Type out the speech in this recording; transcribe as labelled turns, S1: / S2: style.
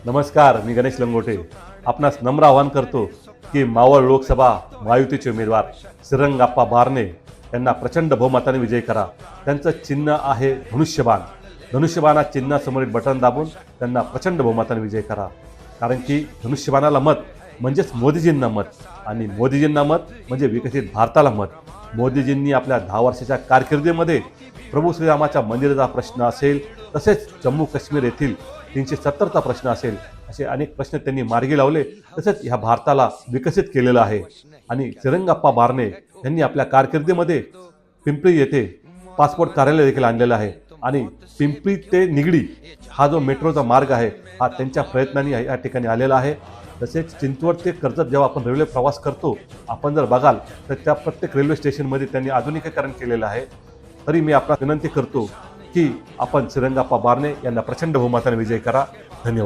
S1: नमस्कार, मी गणेश लंगोटे आपणास नम्र आवाहन करतो की मावळ लोकसभा महायुतीचे उमेदवार श्रीरंगाप्पा बारणे यांना प्रचंड बहुमताने विजयी करा। त्यांचं चिन्ह आहे धनुष्यबाण। धनुष्यबाणा चिन्हासमोरील बटन दाबून त्यांना प्रचंड बहुमताने विजयी करा, कारण की धनुष्यबाणाला मत म्हणजेच मोदीजींना मत, आणि मोदीजींना मत म्हणजे विकसित भारताला मत। मोदीजींनी आपल्या 10 वर्षाच्या कारकिर्दीमध्ये प्रभू श्रीरामाच्या मंदिराचा प्रश्न असेल, तसेच जम्मू काश्मीर येथील 370चा प्रश्न असेल, असे अनेक प्रश्न त्यांनी मार्गी लावले। तसेच ह्या भारताला विकसित केलेलं आहे। आणि श्रीरंगाप्पा बारणे यांनी आपल्या कारकिर्दीमध्ये पिंपरी येथे पासपोर्ट कार्यालय देखील आणलेलं आहे, आणि पिंपरी ते निगडी हा जो मेट्रोचा मार्ग आहे हा त्यांच्या प्रयत्नांनी या ठिकाणी आलेला आहे। तसेच चिंचवड ते कर्जत जेव्हा आपण रेल्वे प्रवास करतो, आपण जर बघाल तर त्या प्रत्येक रेल्वे स्टेशनमध्ये त्यांनी आधुनिकीकरण केलेलं आहे। तरी मी आपल्याला विनंती करतो की आपण श्रीरंगाप्पा बारणे यांना प्रचंड बहुमताने विजयी करा। धन्यवाद।